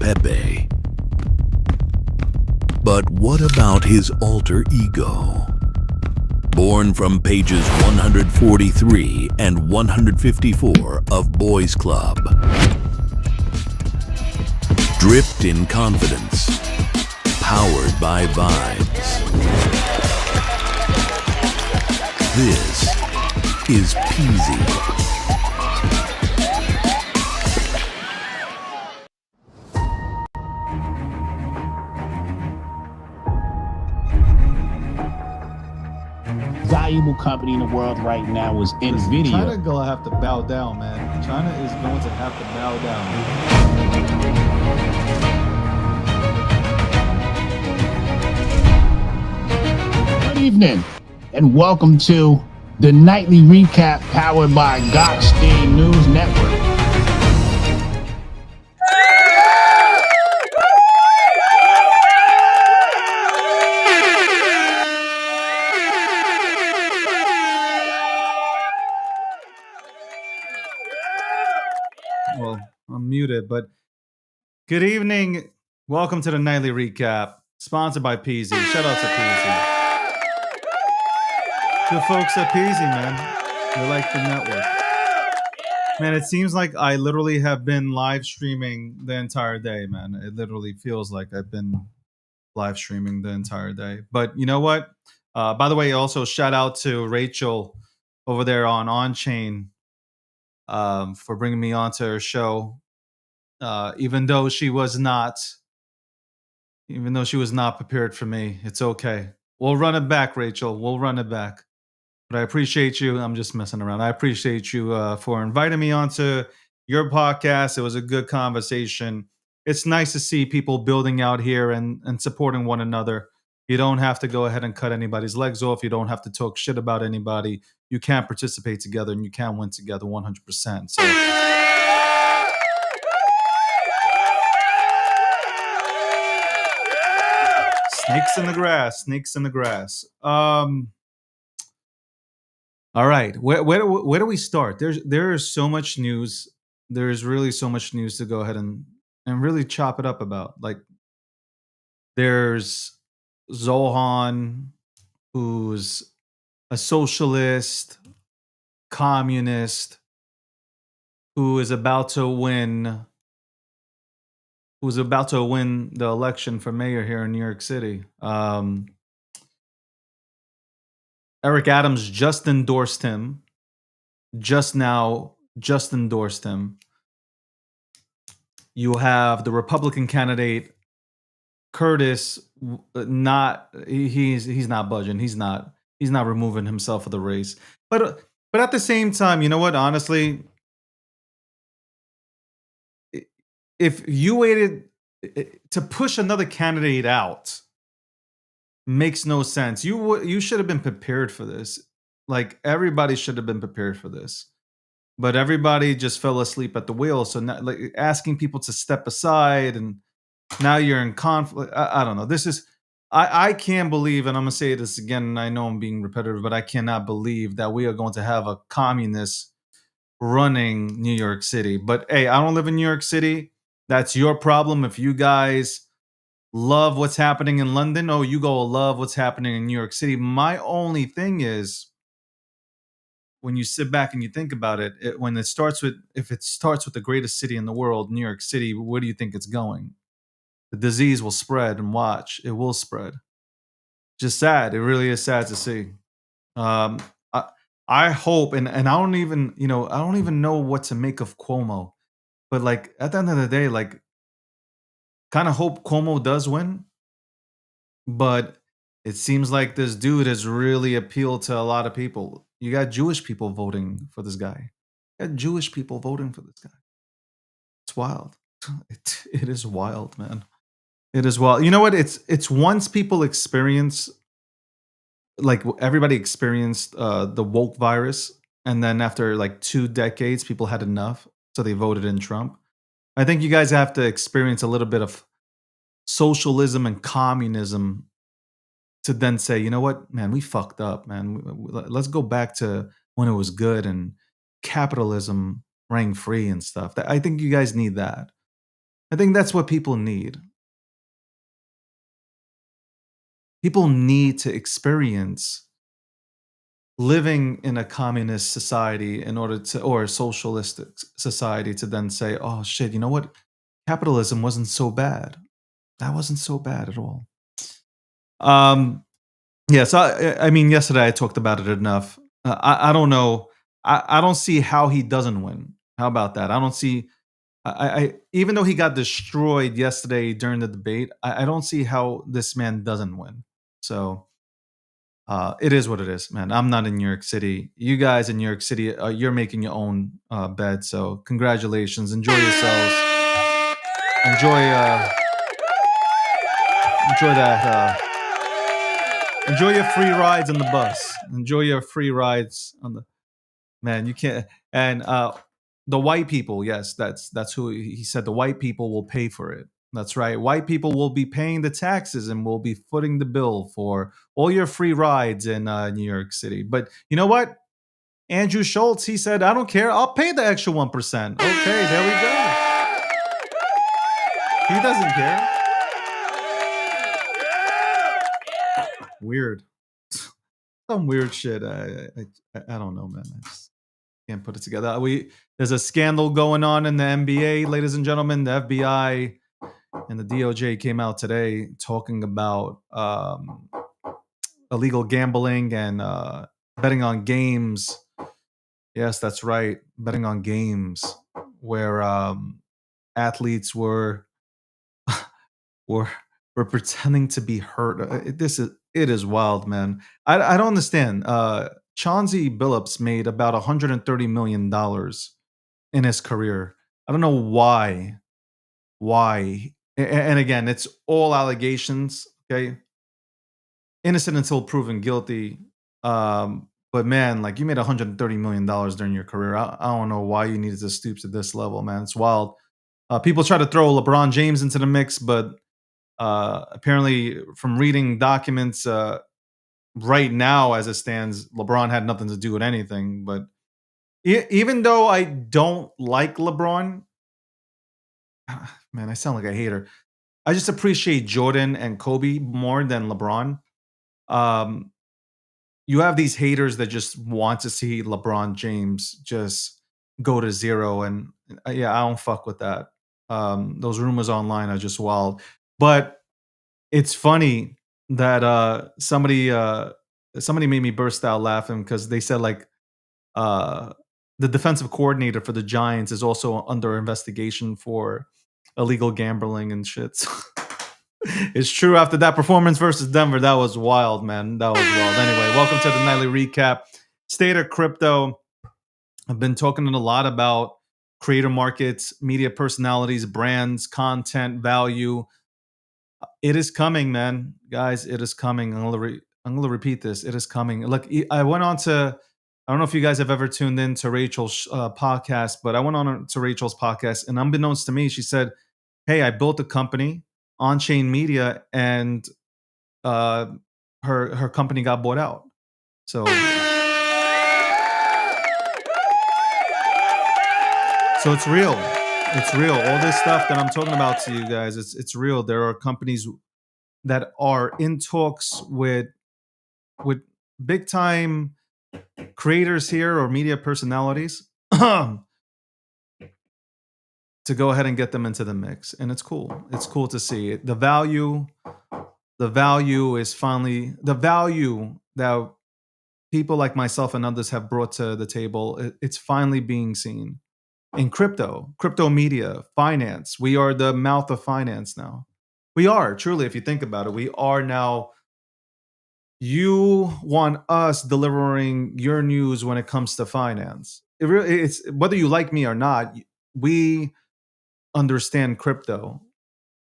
Pepe. But what about his alter ego? Born from pages 143 and 154 of Boys Club. Dripped in confidence. Powered by vibes. This is Peasy. Valuable company in the world right now is NVIDIA. China gonna have to bow down, man. China is going to have to bow down. Good evening, and welcome to the nightly recap powered by Gottstein News Network. Well, I'm muted, but good evening. Welcome to the nightly recap, sponsored by Peasy. Shout out to Peasy. The folks at Peasy, man. They like the network. Man, it seems like I literally have been live streaming the entire day, man. It literally feels like I've been live streaming the entire day. But you know what? By the way, also shout out to Rachel over there on OnChain for bringing me onto her show. Even though she was not prepared for me, it's okay. We'll run it back, Rachel. We'll run it back. But I appreciate you. I'm just messing around. I appreciate you for inviting me onto your podcast. It was a good conversation. It's nice to see people building out here and supporting one another. You don't have to go ahead and cut anybody's legs off. You don't have to talk shit about anybody. You can participate together and you can win together 100%. So snakes in the grass, snakes in the grass. All right, where do we start? There is so much news. There's really so much news to go ahead and really chop it up about. Like, there's Zohan, who's a socialist, communist, who is about to win. Who's about to win the election for mayor here in New York City. Eric Adams just endorsed him. Just endorsed him. You have the Republican candidate, Curtis, he's not budging. He's not removing himself for the race. But at the same time, you know what? Honestly, if you waited to push another candidate out, makes no sense. You should have been prepared for this. Like, everybody should have been prepared for this. But everybody just fell asleep at the wheel. So now, like, asking people to step aside, and now you're in conflict. I don't know. This is I can't believe, and I'm gonna say this again, and I know I'm being repetitive, but I cannot believe that we are going to have a communist running New York City. But hey, I don't live in New York City. That's your problem. If you guys love what's happening in London, oh, you go love what's happening in New York City. My only thing is, when you sit back and you think about it, if it starts with the greatest city in the world, New York City, where do you think it's going? The disease will spread, and watch, it will spread. Just sad. It really is sad to see. I hope, and I don't even know what to make of Cuomo, but like, at the end of the day, like, kind of hope Cuomo does win, but it seems like this dude has really appealed to a lot of people. You got Jewish people voting for this guy. You got Jewish people voting for this guy. It's wild. It is wild, man. It is wild. You know what? It's once people experience, like, everybody experienced the woke virus, and then after like 2 decades, people had enough, so they voted in Trump. I think you guys have to experience a little bit of socialism and communism to then say, you know what, man, we fucked up, man. Let's go back to when it was good and capitalism rang free and stuff. I think you guys need that. I think that's what people need. People need to experience living in a communist society in order to, or a socialistic society, to then say, oh shit, you know what? Capitalism wasn't so bad. That wasn't so bad at all. Yeah, so I mean, yesterday I talked about it enough. I don't know. I don't see how he doesn't win. How about that? I don't see. I even though he got destroyed yesterday during the debate, I don't see how this man doesn't win. So it is what it is, man. I'm not in New York City. You guys in New York City, you're making your own bed. So congratulations. Enjoy yourselves. Enjoy. Enjoy that. Enjoy your free rides on the bus. Enjoy your free rides on the, man. You can't. And the white people, yes, that's who he said. The white people will pay for it. That's right. White people will be paying the taxes and will be footing the bill for all your free rides in New York City. But you know what? Andrew Schultz, he said, I don't care. I'll pay the extra 1%. Okay, there we go. He doesn't care. Weird. Some weird shit. I don't know, man. I just can't put it together. There's a scandal going on in the NBA, ladies and gentlemen. The FBI and the DOJ came out today talking about illegal gambling and betting on games. Yes, that's right. Betting on games where athletes were pretending to be hurt. It is wild, man. I don't understand. Chauncey Billups made about $130 million in his career. I don't know why. Why? And again, it's all allegations. Okay, innocent until proven guilty. But man, like, you made $130 million during your career. I don't know why you needed to stoop to this level, man. It's wild. People try to throw LeBron James into the mix, but apparently, from reading documents, right now as it stands, LeBron had nothing to do with anything. But even though I don't like LeBron, man, I sound like a hater. I just appreciate Jordan and Kobe more than LeBron. You have these haters that just want to see LeBron James just go to zero, and yeah, I don't fuck with that. Those rumors online are just wild. But it's funny that somebody made me burst out laughing because they said, like, the defensive coordinator for the Giants is also under investigation for illegal gambling and shit. It's true. After that performance versus Denver, that was wild, man. That was wild. Anyway, welcome to the nightly recap. State of crypto. I've been talking a lot about creator markets, media personalities, brands, content, value. It is coming, man. Guys, it is coming. I'm gonna repeat this. It is coming. Look, I went on to, I don't know if you guys have ever tuned in to Rachel's podcast, but I went on to Rachel's podcast, and unbeknownst to me, she said, hey, I built a company, On Chain Media, and her company got bought out. So it's real. It's real. All this stuff that I'm talking about to you guys, it's real. There are companies that are in talks with big time creators here or media personalities to go ahead and get them into the mix. And it's cool. It's cool to see it. The value is finally the value that people like myself and others have brought to the table. It's finally being seen in crypto media, finance. We are the mouth of finance now. We are, truly, if you think about it. We are now. You want us delivering your news when it comes to finance. It's whether you like me or not. We understand crypto,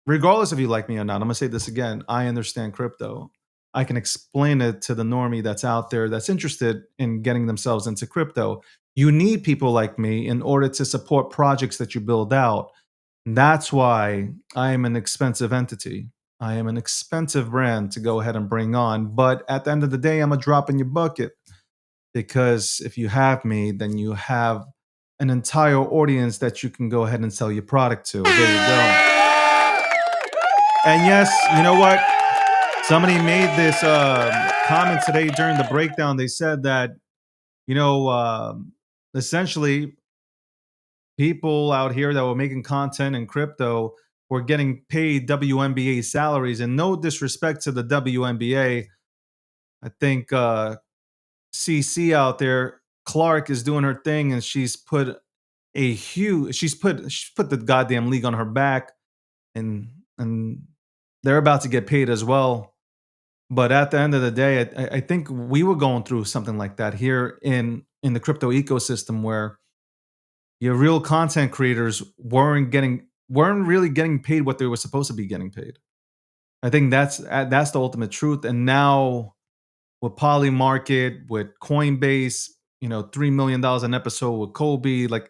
regardless if you like me or not. I'm gonna say this again. I understand crypto. I can explain it to the normie that's out there that's interested in getting themselves into crypto. You need people like me in order to support projects that you build out. That's why I am an expensive entity. I am an expensive brand to go ahead and bring on. But at the end of the day, I'm a drop in your bucket. Because if you have me, then you have an entire audience that you can go ahead and sell your product to. There you go. And yes, you know what? Somebody made this comment today during the breakdown. They said that, you know, essentially people out here that were making content in crypto were getting paid WNBA salaries. And no disrespect to the WNBA, I think CC out there, Clark is doing her thing, and she's put the goddamn league on her back, and they're about to get paid as well. But at the end of the day, I think we were going through something like that here in the crypto ecosystem, where your real content creators weren't really getting paid what they were supposed to be getting paid. I think that's the ultimate truth. And now with Polymarket, with Coinbase, $3 million an episode with Kobe, like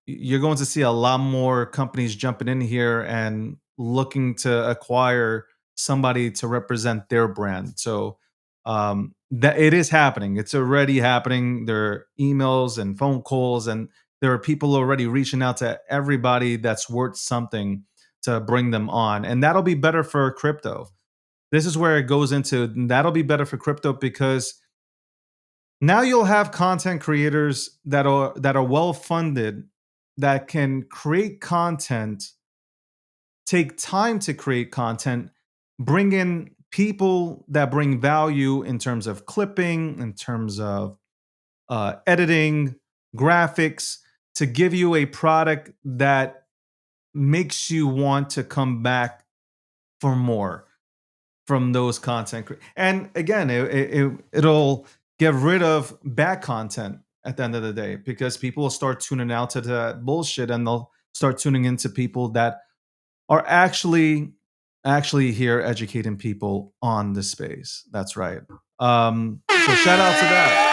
you're going to see a lot more companies jumping in here and looking to acquire somebody to represent their brand. So that it is happening. It's already happening. There are emails and phone calls, and there are people already reaching out to everybody that's worth something to bring them on. And that'll be better for crypto. This is where it goes into, that'll be better for crypto, because now you'll have content creators that are well funded, that can create content, take time to create content, bring in people that bring value in terms of clipping, in terms of editing, graphics, to give you a product that makes you want to come back for more from those content. And again, it'll get rid of bad content at the end of the day, because people will start tuning out to that bullshit, and they'll start tuning into people that are actually here educating people on the space. That's right. So shout out to that.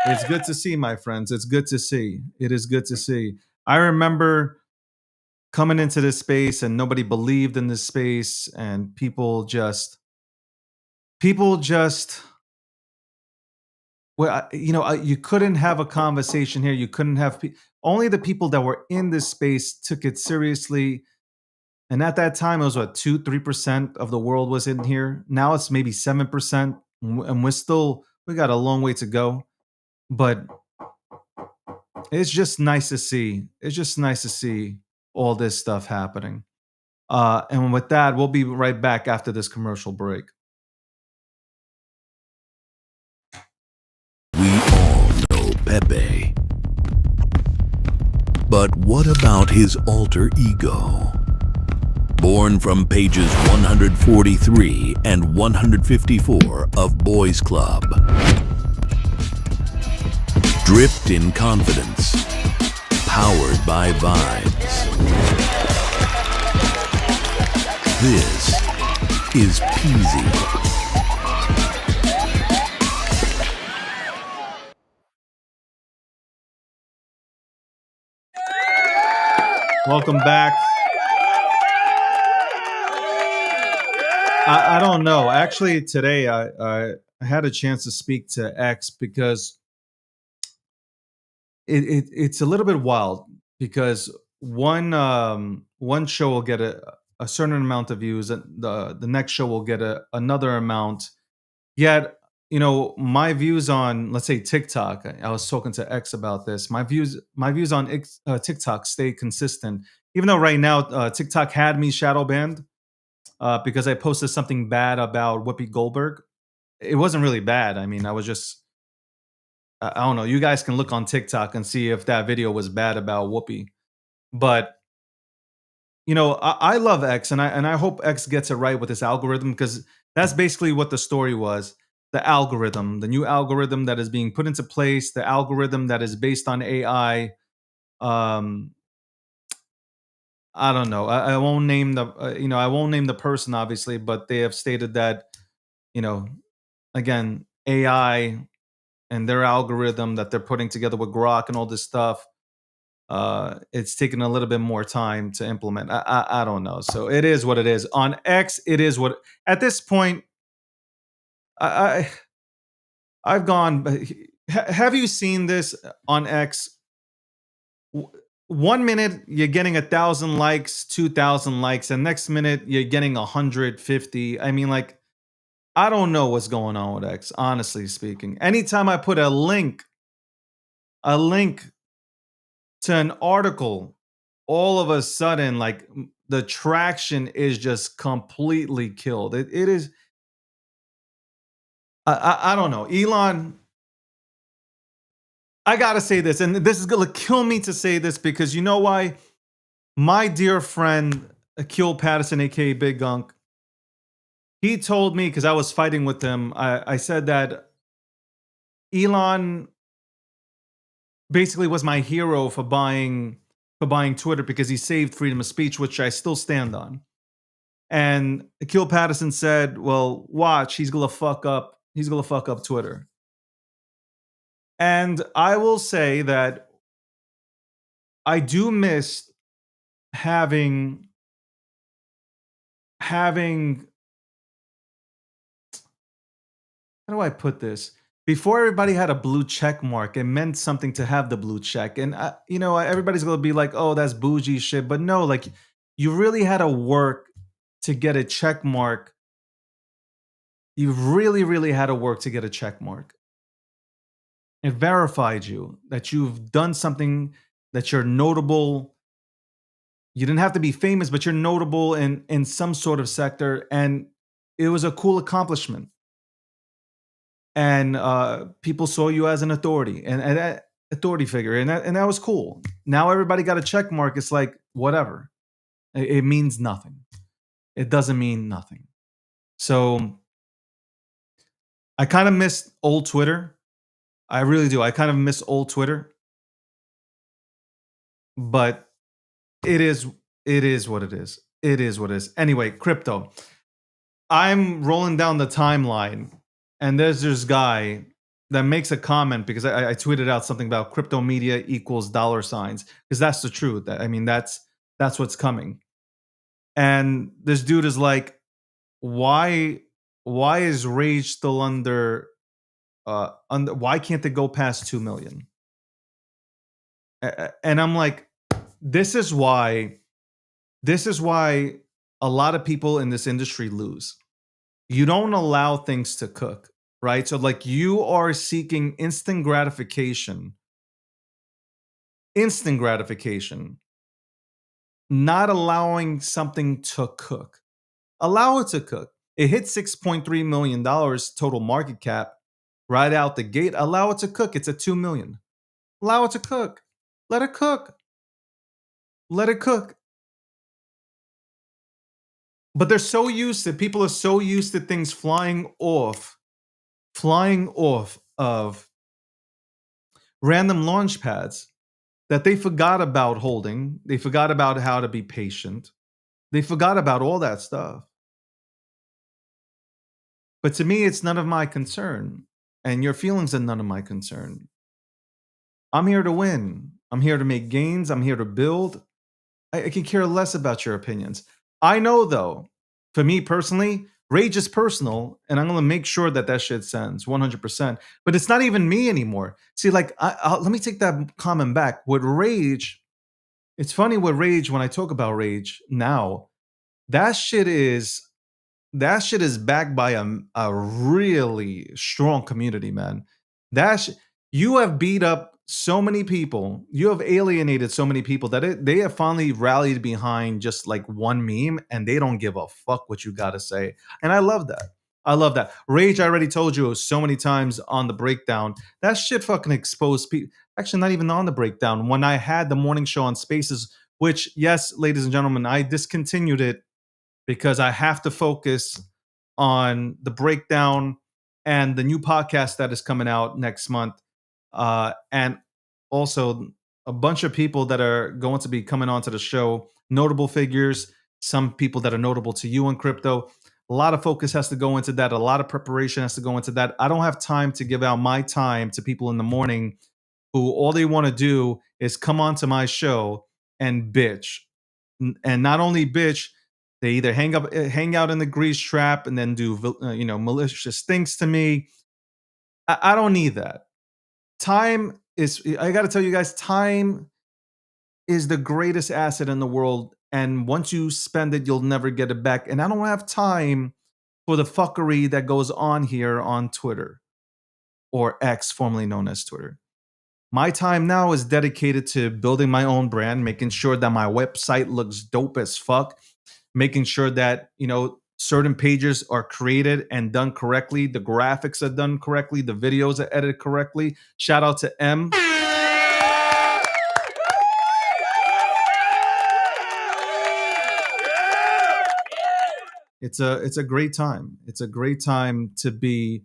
It's good to see, my friends. It's good to see. It is good to see. I remember coming into this space and nobody believed in this space, and people just well, you couldn't have a conversation here. You couldn't have only the people that were in this space took it seriously. And at that time, it was what, 2-3% of the world was in here. Now it's maybe 7%, and we got a long way to go. But it's just nice to see. It's just nice to see all this stuff happening. And with that, we'll be right back after this commercial break. We all know Pepe. But what about his alter ego? Born from pages 143 and 154 of Boys Club. Dripped in confidence. Powered by vibes. This is Peasy. Welcome back. I don't know. Actually, today I had a chance to speak to X, because it's a little bit wild, because one show will get a certain amount of views, and the next show will get another amount. Yet, my views on, let's say, TikTok. I was talking to X about this. My views on TikTok stay consistent, even though right now TikTok had me shadow banned because I posted something bad about Whoopi Goldberg. It wasn't really bad. I mean, I was just, I don't know. You guys can look on TikTok and see if that video was bad about Whoopi. But I love X, and I hope X gets it right with this algorithm, because that's basically what the story was. The algorithm, the new algorithm that is being put into place, the algorithm that is based on AI. I don't know. I won't name I won't name the person, obviously, but they have stated that, again, AI and their algorithm that they're putting together with Grok and all this stuff, it's taken a little bit more time to implement. I don't know. So it is what it is. On X, it is what. At this point, I've gone. Have you seen this on X? one minute you're getting 1,000 likes, 2,000 likes, and next minute you're getting 150. I mean, like, I don't know what's going on with X, honestly speaking. Anytime I put a link to an article, all of a sudden, like, the traction is just completely killed. It is. I don't know, Elon. I gotta say this, and this is gonna kill me to say this because you know why? My dear friend Akil Patterson, aka Big Gunk, he told me because I was fighting with him. I said that Elon basically was my hero for buying Twitter because he saved freedom of speech, which I still stand on. And Akil Patterson said, "Well, watch, he's gonna fuck up. He's gonna fuck up Twitter." And I will say that I do miss having having how do I put this? Before everybody had a blue check mark, it meant something to have the blue check. And everybody's gonna be like, "Oh, that's bougie shit." But no, like you really had to work to get a check mark. You really, really had to work to get a check mark. It verified you that you've done something, that you're notable. You didn't have to be famous, but you're notable in some sort of sector, and it was a cool accomplishment. And people saw you as an authority and that authority figure, and that was cool. Now everybody got a check mark. It's like whatever. It means nothing. It doesn't mean nothing. So I kind of miss old Twitter. I really do. I kind of miss old Twitter, but it is what it is. It is what it is. Anyway, crypto. I'm rolling down the timeline, and there's this guy that makes a comment because I tweeted out something about crypto media equals dollar signs because that's the truth. I mean, that's what's coming. And this dude is like, why is Rage still under why can't they go past 2 million? And I'm like, this is why a lot of people in this industry lose. You don't allow things to cook, right? So like you are seeking instant gratification, not allowing something to cook. Allow it to cook. It hit $6.3 million total market cap right out the gate. Allow it to cook. It's at 2 million. Allow it to cook. Let it cook. Let it cook. But people are so used to things flying off of random launch pads that they forgot about holding. They forgot about how to be patient. They forgot about all that stuff. But to me, it's none of my concern. And your feelings are none of my concern. I'm here to win. I'm here to make gains. I'm here to build. I can care less about your opinions. I know, though, for me personally, rage is personal, and I'm going to make sure that shit sends 100%. But it's not even me anymore. See, like, let me take that comment back. With rage, it's funny with rage when I talk about rage now, that shit is backed by a really strong community, man. You have beat up so many people. You have alienated so many people that they have finally rallied behind just like one meme, and they don't give a fuck what you got to say. And I love that. I love that. Rage, I already told you so many times on the breakdown. That shit fucking exposed people. Actually, not even on the breakdown. When I had the morning show on Spaces, which, yes, ladies and gentlemen, I discontinued it because I have to focus on the breakdown and the new podcast that is coming out next month. And also a bunch of people that are going to be coming onto the show, notable figures, some people that are notable to you in crypto. A lot of focus has to go into that. A lot of preparation has to go into that. I don't have time to give out my time to people in the morning who all they want to do is come onto my show and bitch. And not only bitch, they either hang out in the grease trap and then do malicious things to me. I don't need that. Time is, I got to tell you guys, time is the greatest asset in the world. And once you spend it, you'll never get it back. And I don't have time for the fuckery that goes on here on Twitter, or X, formerly known as Twitter. My time now is dedicated to building my own brand, making sure that my website looks dope as fuck, making sure that, certain pages are created and done correctly, the graphics are done correctly, the videos are edited correctly. Shout out to M. It's a great time. It's a great time to be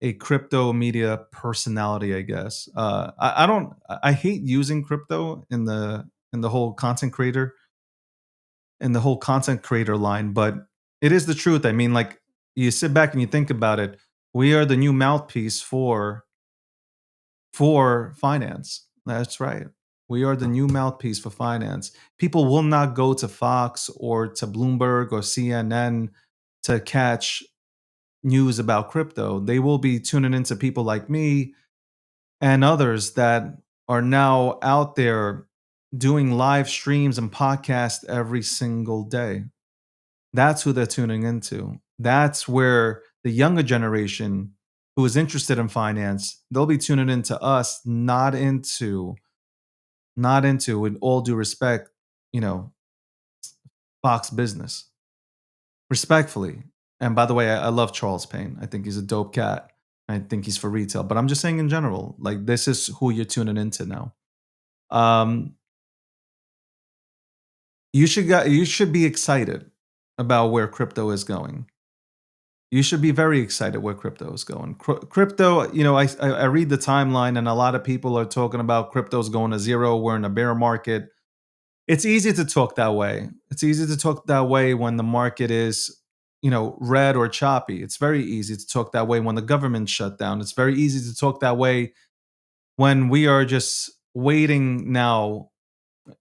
a crypto media personality, I guess. I hate using crypto in the whole content creator line, but it is the truth. I mean, like, you sit back and you think about it, we are the new mouthpiece for finance. That's right. We are the new mouthpiece for finance. People will not go to Fox or to Bloomberg or CNN to catch news about crypto. They will be tuning into people like me and others that are now out there doing live streams and podcasts every single day. That's who they're tuning into. That's where the younger generation who is interested in finance, they'll be tuning into us, not into, with all due respect, Fox Business. Respectfully. And by the way, I love Charles Payne. I think he's a dope cat. I think he's for retail. But I'm just saying in general, like, this is who you're tuning into now. You should be excited about where crypto is going. You should be very excited where crypto is going. Crypto, I read the timeline, and a lot of people are talking about crypto's going to zero. We're in a bear market. It's easy to talk that way. It's easy to talk that way when the market is, red or choppy. It's very easy to talk that way when the government shut down. It's very easy to talk that way when we are just waiting now,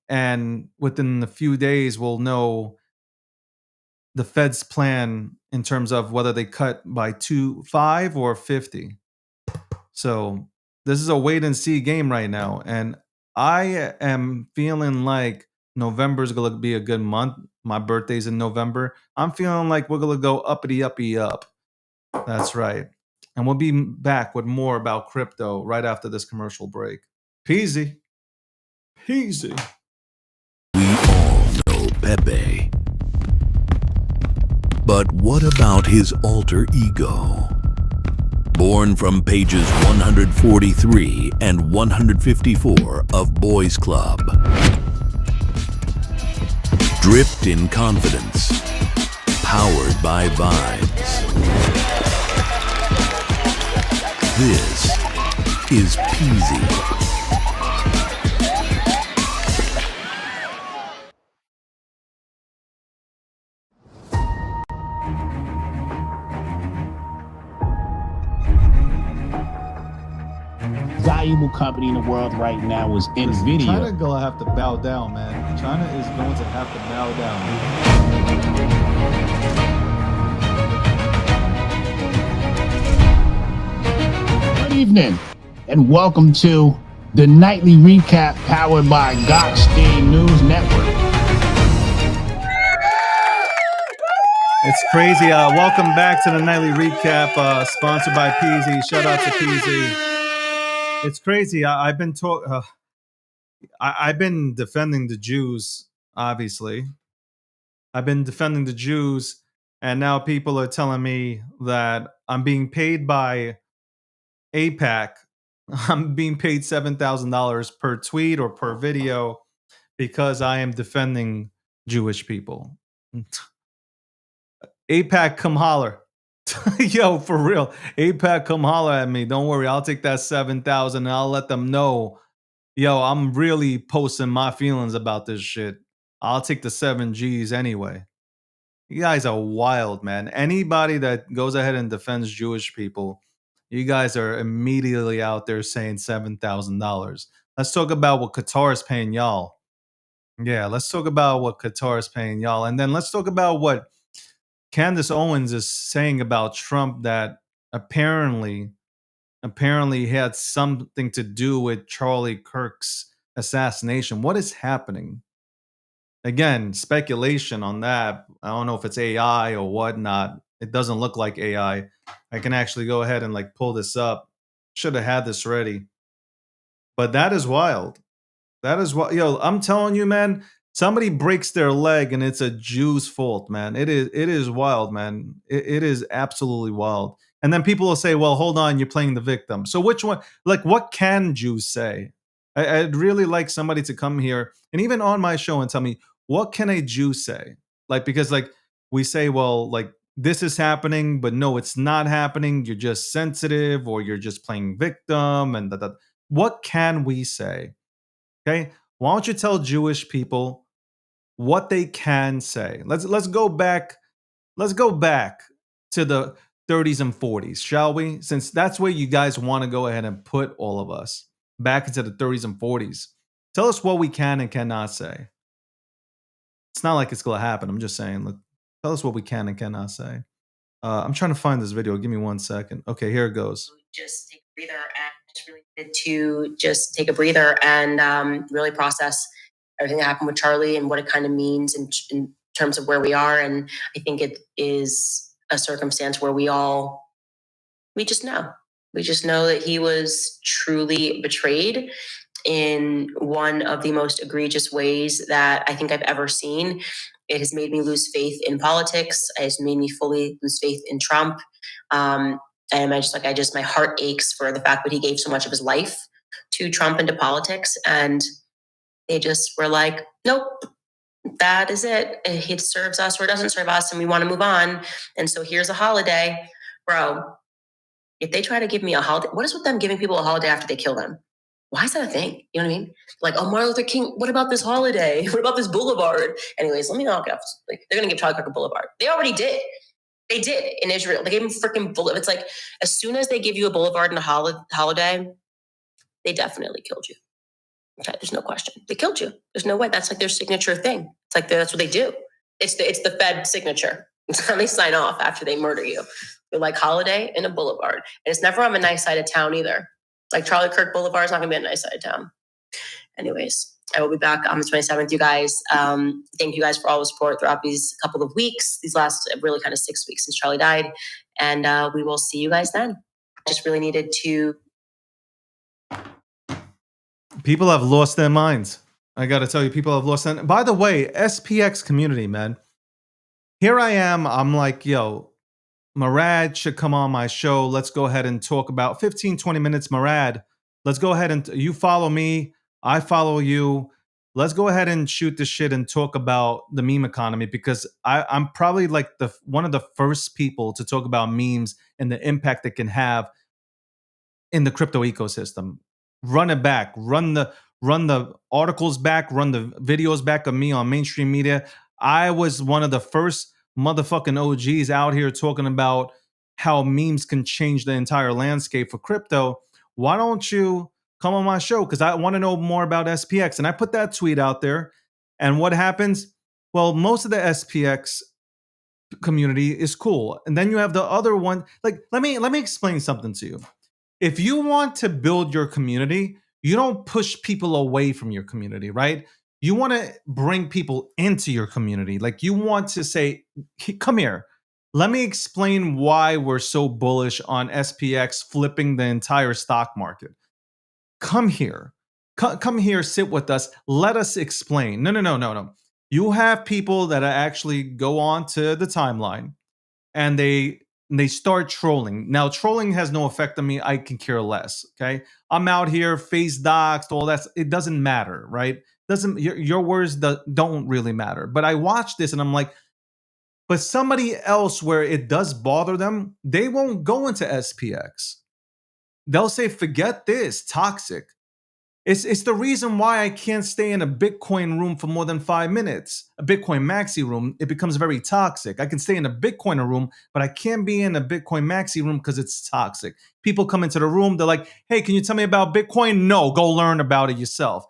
and within a few days we'll know the Fed's plan in terms of whether they cut by 5 or 50. So this is a wait and see game right now. And I am feeling like November is going to be a good month. My birthday's in November. I'm feeling like we're going to go uppity, uppy, up. That's right. And we'll be back with more about crypto right after this commercial break. Peasy. Peasy. We all know Pepe. But what about his alter ego? Born from pages 143 and 154 of Boys Club. Dripped in confidence. Powered by vibes. This is Peasy. Valuable company in the world right now is NVIDIA. China gonna have to bow down, man. China is going to have to bow down. Good evening, and welcome to the nightly recap powered by Gottstein News Network. It's crazy. Welcome back to the nightly recap, sponsored by Peasy. Shout out to Peasy. It's crazy. I've been defending the Jews, obviously. I've been defending the Jews, and now people are telling me that I'm being paid by AIPAC. I'm being paid $7,000 per tweet or per video because I am defending Jewish people. AIPAC, come holler. Yo, for real. AIPAC, come holler at me. Don't worry. I'll take that 7,000 and I'll let them know, yo, I'm really posting my feelings about this shit. I'll take the 7 G's anyway. You guys are wild, man. Anybody that goes ahead and defends Jewish people, you guys are immediately out there saying $7,000. Let's talk about what Qatar is paying y'all. Yeah, let's talk about what Qatar is paying y'all. And then let's talk about what Candace Owens is saying about Trump, that apparently had something to do with Charlie Kirk's assassination. What is happening? Again, speculation on that. I don't know if it's AI or whatnot. It doesn't look like AI. I can actually go ahead and like pull this up. Should have had this ready. But that is wild. That is what, yo, I'm telling you, man, somebody breaks their leg and it's a Jew's fault, man. It is wild, man. It is absolutely wild. And then people will say, well, hold on, you're playing the victim. So which one, like, what can Jews say? I'd really like somebody to come here and even on my show and tell me, what can a Jew say? Like, because like we say, well, like this is happening, but no, it's not happening. You're just sensitive or you're just playing victim and that. What can we say? Okay, why don't you tell Jewish people what they can say? Let's go back. Let's go back to the 30s and 40s, shall we? Since that's where you guys want to go ahead and put all of us back into the 30s and 40s. Tell us what we can and cannot say. It's not like it's gonna happen. I'm just saying. Tell us what we can and cannot say. I'm trying to find this video. Give me 1 second. Okay, here it goes. Just take a breather and just really needed to just take a breather and really process everything that happened with Charlie and what it kind of means in terms of where we are. And I think it is a circumstance where we just know. We just know that he was truly betrayed in one of the most egregious ways that I think I've ever seen. It has made me lose faith in politics. It has made me fully lose faith in Trump. And my heart aches for the fact that he gave so much of his life to Trump and to politics. And they just were like, nope, that is it. It serves us or it doesn't serve us, and we want to move on. And so here's a holiday. Bro, if they try to give me a holiday, what is with them giving people a holiday after they kill them? Why is that a thing? You know what I mean? Like, oh, Martin Luther King, what about this holiday? What about this boulevard? Anyways, let me knock it off. Like, they're going to give Charlie Kirk a boulevard. They already did. They did in Israel. They gave him freaking boulevard. It's like, as soon as they give you a boulevard and a holiday, they definitely killed you. Okay, there's no question. They killed you. There's no way. That's like their signature thing. It's like that's what they do. It's the Fed signature. It's how they sign off after they murder you. They're like holiday and a boulevard. And it's never on a nice side of town either. Like Charlie Kirk Boulevard is not going to be a nice side of town. Anyways, I will be back on the 27th, you guys. Thank you guys for all the support throughout these couple of weeks, these last really kind of 6 weeks since Charlie died. And we will see you guys then. Just really needed to. People have lost their minds. I got to tell you, people have lost their. By the way, SPX community, man. Here I am. I'm like, yo, Murad should come on my show. Let's go ahead and talk about 15, 20 minutes. Murad, let's go ahead and you follow me. I follow you. Let's go ahead and shoot the shit and talk about the meme economy, because I'm probably like one of the first people to talk about memes and the impact it can have in the crypto ecosystem. Run it back. Run the articles back. Run the videos back of me on mainstream media. I was one of the first motherfucking OGs out here talking about how memes can change the entire landscape for crypto. Why don't you come on my show? Because I want to know more about SPX. And I put that tweet out there. And what happens? Well, most of the SPX community is cool. And then you have the other one. Like, let me explain something to you. If you want to build your community, you don't push people away from your community, right? You want to bring people into your community. Like, you want to say, come here. Let me explain why we're so bullish on SPX flipping the entire stock market. Come here. Come here, sit with us. Let us explain. No. You have people that actually go on to the timeline and they start trolling. Now, trolling has no effect on me. I can care less, okay? I'm out here, face doxed, all that. It doesn't matter, right? Your words don't really matter. But I watch this and I'm like, but somebody else where it does bother them, they won't go into SPX. They'll say, forget this, toxic. It's the reason why I can't stay in a Bitcoin room for more than 5 minutes. A Bitcoin maxi room, it becomes very toxic. I can stay in a Bitcoiner room, but I can't be in a Bitcoin maxi room because it's toxic. People come into the room, they're like, hey, can you tell me about Bitcoin? No, go learn about it yourself.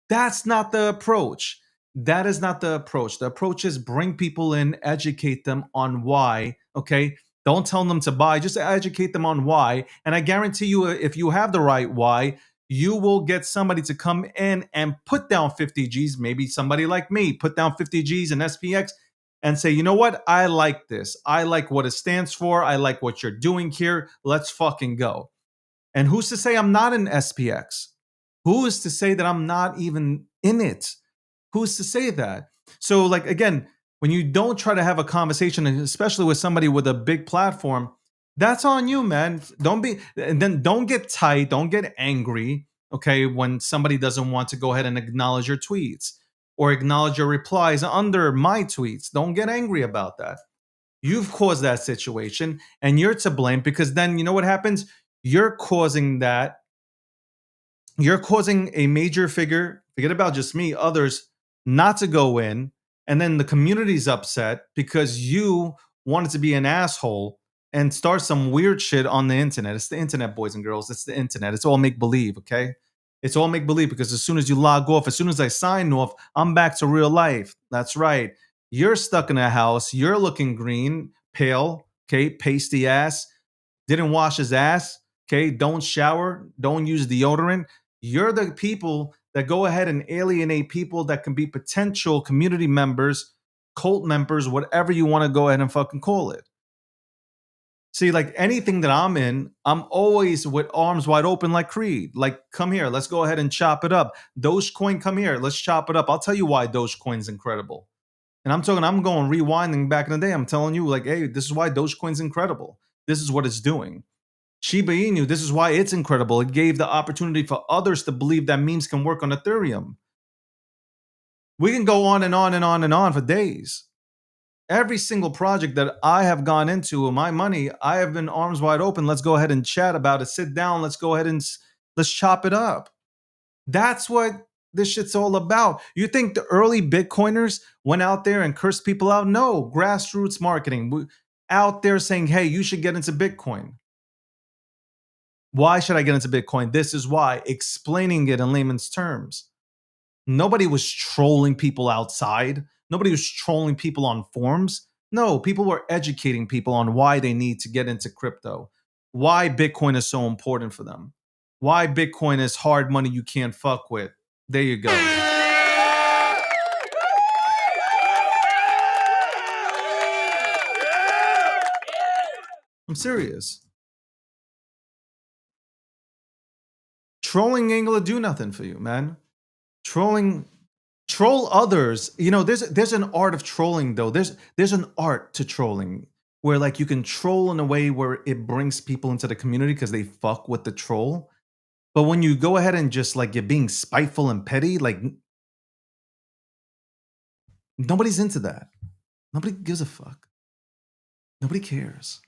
That's not the approach. That is not the approach. The approach is bring people in, educate them on why, okay? Don't tell them to buy, just educate them on why. And I guarantee you, if you have the right why, you will get somebody to come in and put down 50 G's, maybe somebody like me, put down 50 G's in SPX and say, you know what? I like this. I like what it stands for. I like what you're doing here. Let's fucking go. And who's to say I'm not in SPX? Who is to say that I'm not even in it? Who's to say that? So, like, again, when you don't try to have a conversation, and especially with somebody with a big platform, that's on you, man. Don't get tight, don't get angry, okay, when somebody doesn't want to go ahead and acknowledge your tweets or acknowledge your replies under my tweets. Don't get angry about that. You've caused that situation and you're to blame, because then you know what happens? You're causing a major figure, forget about just me, others, not to go in. And then the community's upset because you wanted to be an asshole and start some weird shit on the internet. It's the internet, boys and girls. It's the internet. It's all make believe, okay? It's all make believe, because as soon as you log off, as soon as I sign off, I'm back to real life. That's right. You're stuck in a house. You're looking green, pale, okay? Pasty ass. Didn't wash his ass, okay? Don't shower. Don't use deodorant. You're the people that go ahead and alienate people that can be potential community members, cult members, whatever you want to go ahead and fucking call it. See, like anything that I'm in, I'm always with arms wide open like Creed. Like, come here, let's go ahead and chop it up. Dogecoin, come here, let's chop it up. I'll tell you why Dogecoin's incredible. And I'm going rewinding back in the day. I'm telling you, like, hey, this is why Dogecoin's incredible. This is what it's doing. Shiba Inu, this is why it's incredible. It gave the opportunity for others to believe that memes can work on Ethereum. We can go on and on and on and on for days. Every single project that I have gone into with my money, I have been arms wide open. Let's go ahead and chat about it. Sit down. Let's go ahead and let's chop it up. That's what this shit's all about. You think the early Bitcoiners went out there and cursed people out? No, grassroots marketing. Out there saying, hey, you should get into Bitcoin. Why should I get into Bitcoin? This is why. Explaining it in layman's terms. Nobody was trolling people outside. Nobody was trolling people on forums. No, people were educating people on why they need to get into crypto, why Bitcoin is so important for them, why Bitcoin is hard money you can't fuck with. There you go. I'm serious. Trolling ain't gonna do nothing for you, man. Troll others. You know, there's an art of trolling though. There's an art to trolling where like you can troll in a way where it brings people into the community because they fuck with the troll. But when you go ahead and just like you're being spiteful and petty, like nobody's into that. Nobody gives a fuck. Nobody cares.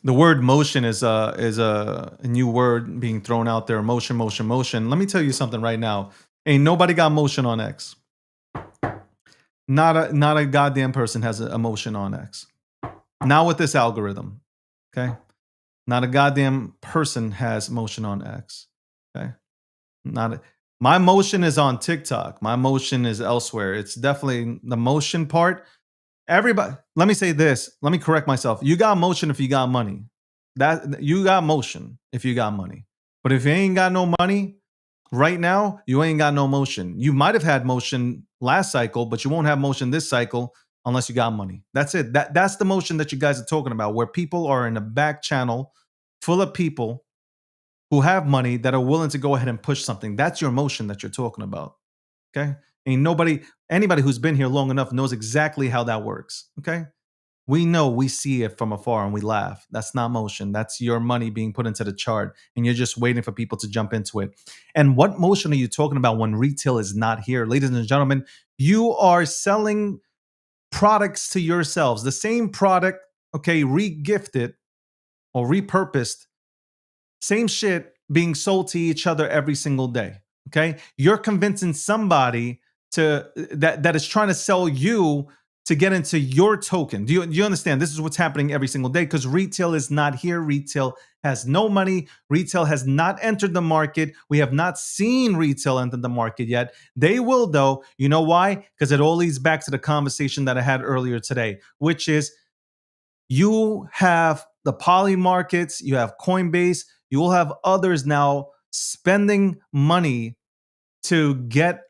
The word motion is a new word being thrown out there. Motion. Let me tell you something right now. Ain't nobody got motion on X. Not a goddamn person has a motion on X. Not with this algorithm. Okay? Not a goddamn person has motion on X. Okay? My motion is on TikTok. My motion is elsewhere. It's definitely the motion part. Everybody, let me say this. Let me correct myself. You got motion if you got money. That you got motion if you got money. But if you ain't got no money, right now, you ain't got no motion. You might have had motion last cycle, but you won't have motion this cycle unless you got money. That's it. That's the motion that you guys are talking about, where people are in a back channel full of people who have money that are willing to go ahead and push something. That's your motion that you're talking about. Okay? Anybody who's been here long enough knows exactly how that works. Okay? We see it from afar and we laugh. That's not motion. That's your money being put into the chart and you're just waiting for people to jump into it. And what motion are you talking about when retail is not here? Ladies and gentlemen, you are selling products to yourselves. The same product, okay, re-gifted or repurposed, same shit being sold to each other every single day. Okay? You're convincing somebody that is trying to sell you to get into your token. Do you understand? This is what's happening every single day because retail is not here. Retail has no money. Retail has not entered the market. We have not seen retail enter the market yet. They will though. You know why? Because it all leads back to the conversation that I had earlier today, which is you have the poly markets, you have Coinbase, You will have others now spending money to get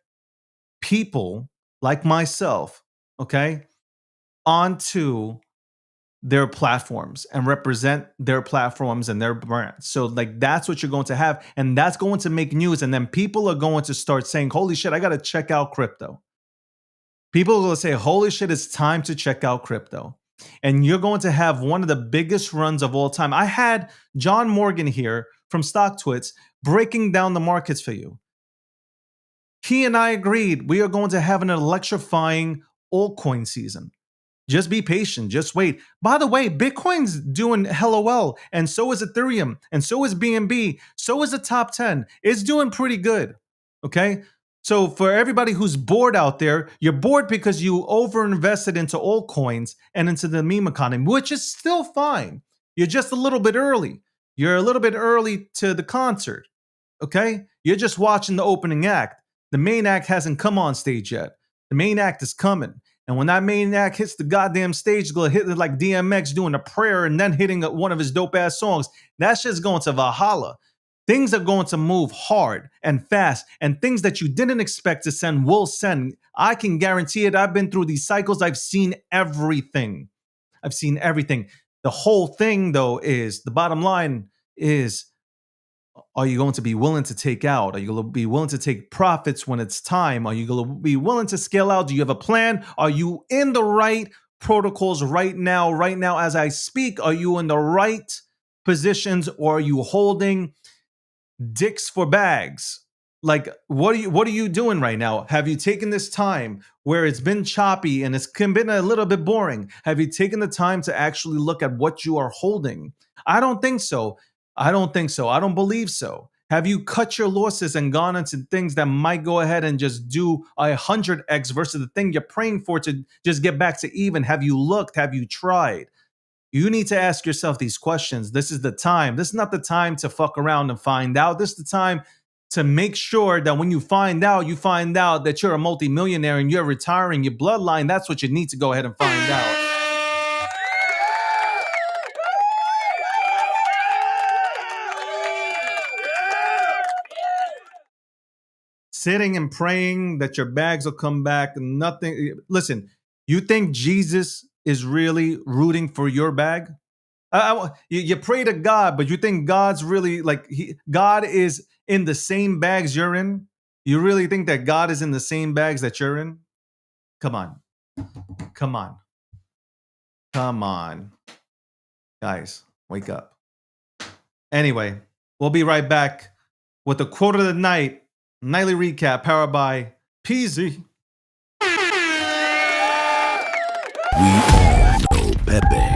people like myself, okay, onto their platforms and represent their platforms and their brands. So like that's what you're going to have, and that's going to make news, and then people are going to start saying, holy shit, I got to check out crypto. People are going to say, holy shit, it's time to check out crypto. And you're going to have one of the biggest runs of all time. I had John Morgan here from StockTwits breaking down the markets for you. He and I agreed we are going to have an electrifying altcoin season. Just be patient. Just wait. By the way, Bitcoin's doing hella well, and so is Ethereum, and so is BNB, so is the top 10. It's doing pretty good. Okay? So for everybody who's bored out there, you're bored because you overinvested into altcoins and into the meme economy, which is still fine. You're just a little bit early. You're a little bit early to the concert. Okay? You're just watching the opening act. The main act hasn't come on stage yet. The main act is coming. And when that main act hits the goddamn stage, it's going to hit it like DMX doing a prayer and then hitting one of his dope ass songs. That shit's going to Valhalla. Things are going to move hard and fast, and things that you didn't expect to send will send. I can guarantee it. I've been through these cycles. I've seen everything. I've seen everything. The whole thing, though, is the bottom line is, are you going to be willing to take out? Are you going to be willing to take profits when it's time? Are you going to be willing to scale out? Do you have a plan? Are you in the right protocols right now? Right now, as I speak, are you in the right positions, or are you holding dicks for bags? Like, what are you doing right now? Have you taken this time where it's been choppy and it's been a little bit boring? Have you taken the time to actually look at what you are holding? I don't think so. I don't think so. I don't believe so. Have you cut your losses and gone into things that might go ahead and just do 100x versus the thing you're praying for to just get back to even? Have you looked? Have you tried? You need to ask yourself these questions. This is the time. This is not the time to fuck around and find out. This is the time to make sure that when you find out that you're a multimillionaire and you're retiring your bloodline. That's what you need to go ahead and find out. Sitting and praying that your bags will come back, nothing. Listen, you think Jesus is really rooting for your bag? You pray to God, but you think God's really like God is in the same bags you're in? You really think that God is in the same bags that you're in? Come on. Come on. Come on. Guys, wake up. Anyway, we'll be right back with the quote of the night, nightly recap powered by Peasy. We all know Pepe.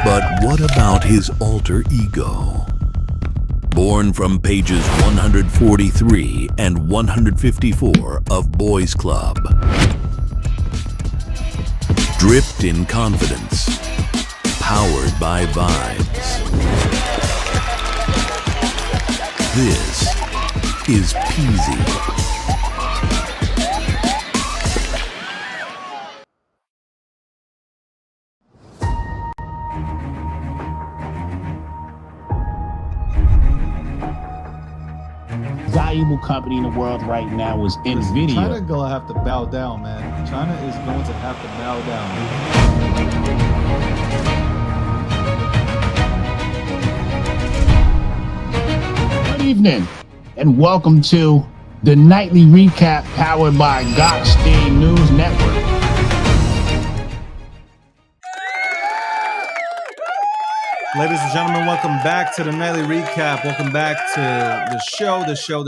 But what about his alter ego? Born from pages 143 and 154 of Boys Club. Dripped in confidence. Powered by vibes. This is Peasy. Valuable company in the world right now is NVIDIA. China gonna have to bow down, man. China is going to have to bow down. Good evening, and welcome to the nightly recap powered by Gottstein News Network. Ladies and gentlemen, welcome back to the nightly recap. Welcome back to the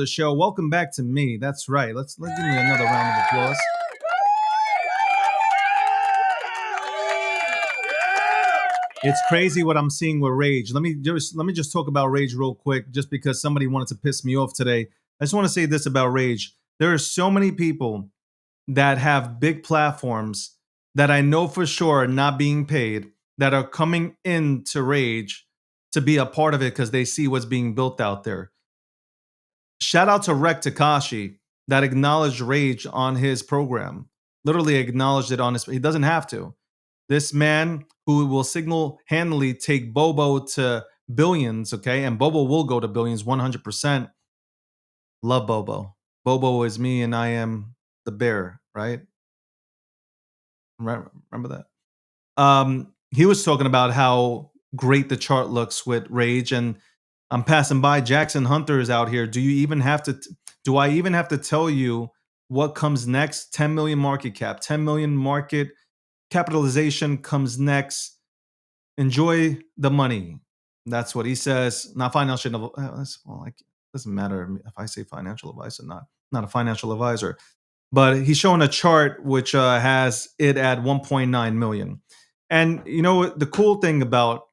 show. Welcome back to me. That's right. Let's give me another round of applause. It's crazy what I'm seeing with Rage. Let me just talk about Rage real quick, just because somebody wanted to piss me off today. I just want to say this about Rage. There are so many people that have big platforms that I know for sure are not being paid, that are coming into Rage to be a part of it because they see what's being built out there. Shout out to Rek Takashi that acknowledged Rage on his program. Literally acknowledged it on his. He doesn't have to. This man who will single-handedly take Bobo to billions, okay? And Bobo will go to billions 100%. Love Bobo. Bobo is me and I am the bear, right? Remember that? He was talking about how great the chart looks with Rage, and I'm passing by. Jackson Hunter is out here. Do I even have to tell you what comes next? 10 million market cap, 10 million market capitalization comes next. Enjoy the money. That's what he says. Not financial. Doesn't matter if I say financial advice or not. Not a financial advisor. But he's showing a chart which has it at 1.9 million. And you know the cool thing about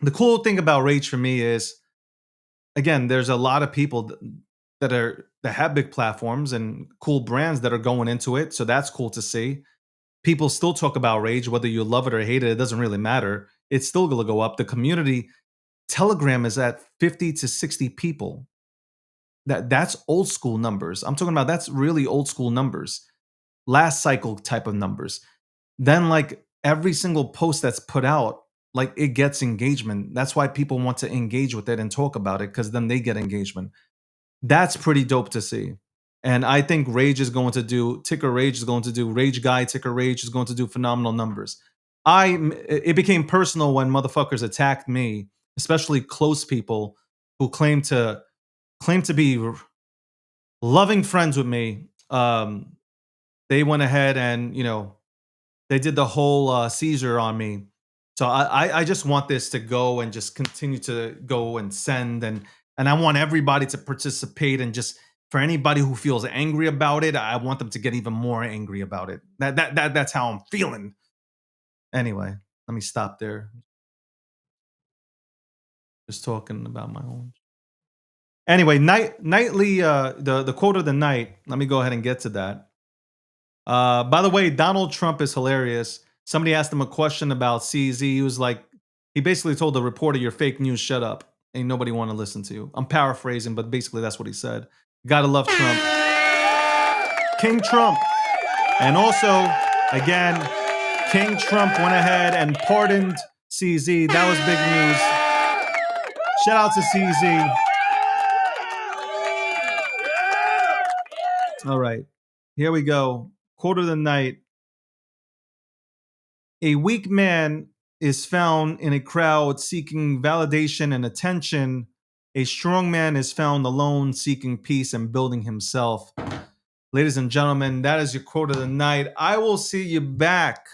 Rage for me is, again, there's a lot of people that have big platforms and cool brands that are going into it. So that's cool to see. People still talk about Rage, whether you love it or hate it. It doesn't really matter. It's still going to go up. The community Telegram is at 50 to 60 people. That's old school numbers. I'm talking about that's really old school numbers. Last cycle type of numbers. Then like every single post that's put out, like it gets engagement. That's why people want to engage with it and talk about it, because then they get engagement. That's pretty dope to see. And I think Ticker Rage is going to do, Rage Guy, Ticker Rage is going to do phenomenal numbers. It became personal when motherfuckers attacked me, especially close people who claim to be loving friends with me. They went ahead and, they did the whole Caesar on me. So I just want this to go and just continue to go and send. And I want everybody to participate, and just for anybody who feels angry about it, I want them to get even more angry about it. That's how I'm feeling. Anyway, let me stop there. Just talking about my own. Anyway, nightly, the quote of the night. Let me go ahead and get to that. By the way, Donald Trump is hilarious. Somebody asked him a question about CZ. He was like, he basically told the reporter, "You're fake news, shut up. Ain't nobody want to listen to you." I'm paraphrasing, but basically that's what he said. Gotta love Trump. King Trump. And also, again, King Trump went ahead and pardoned CZ. That was big news. Shout out to CZ. All right, here we go. Quote of the night. A weak man is found in a crowd seeking validation and attention. A strong man is found alone seeking peace and building himself. Ladies and gentlemen, that is your quote of the night. I will see you back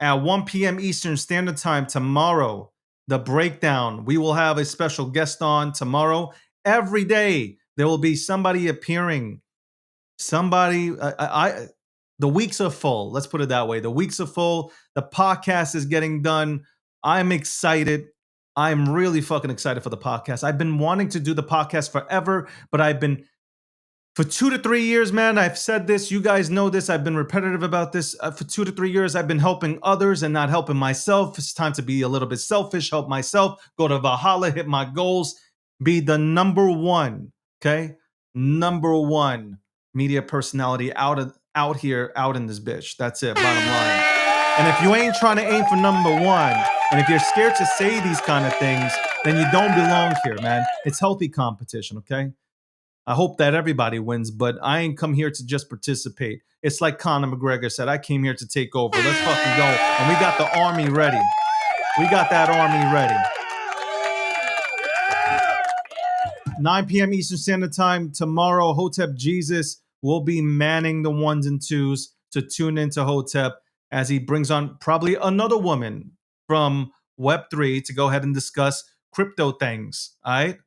at 1 p.m. Eastern Standard Time tomorrow. The Breakdown. We will have a special guest on tomorrow. Every day there will be somebody appearing. The weeks are full. Let's put it that way. The weeks are full. The podcast is getting done. I'm excited. I'm really fucking excited for the podcast. I've been wanting to do the podcast forever, but for 2 to 3 years, man, I've said this. You guys know this. I've been repetitive about this. For 2 to 3 years, I've been helping others and not helping myself. It's time to be a little bit selfish, help myself, go to Valhalla, hit my goals, be the number one, okay? Number one media personality out here, out in this bitch. That's it, bottom line. And if you ain't trying to aim for number one, and if you're scared to say these kind of things, then you don't belong here, man. It's healthy competition, okay? I hope that everybody wins, but I ain't come here to just participate. It's like Conor McGregor said, I came here to take over. Let's fucking go. And we got the army ready. We got that army ready. 9 p.m. Eastern Standard Time tomorrow. Hotep Jesus will be manning the ones and twos to tune into Hotep as he brings on probably another woman from Web3 to go ahead and discuss crypto things. All right.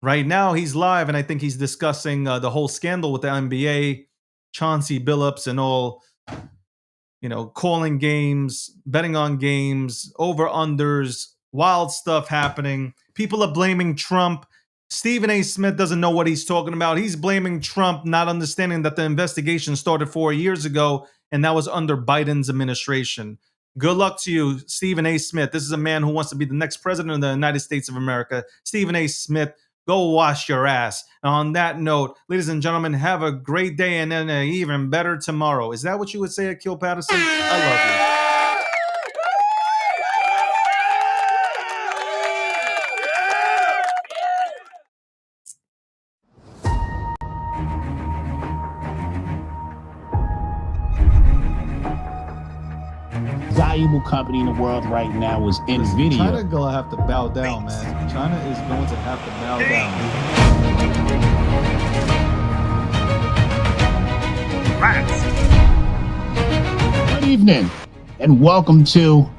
Right now he's live, and I think he's discussing the whole scandal with the NBA, Chauncey Billups, and all, calling games, betting on games, over-unders, wild stuff happening. People are blaming Trump. Stephen A. Smith doesn't know what he's talking about. He's blaming Trump, not understanding that the investigation started 4 years ago, and that was under Biden's administration. Good luck to you, Stephen A. Smith. This is a man who wants to be the next president of the United States of America. Stephen A. Smith, go wash your ass. And on that note, ladies and gentlemen, have a great day and then an even better tomorrow. Is that what you would say, Akil Patterson? I love you. valuable company in the world right now is NVIDIA. China gonna have to bow down, man. China is going to have to bow down. Good evening, and welcome to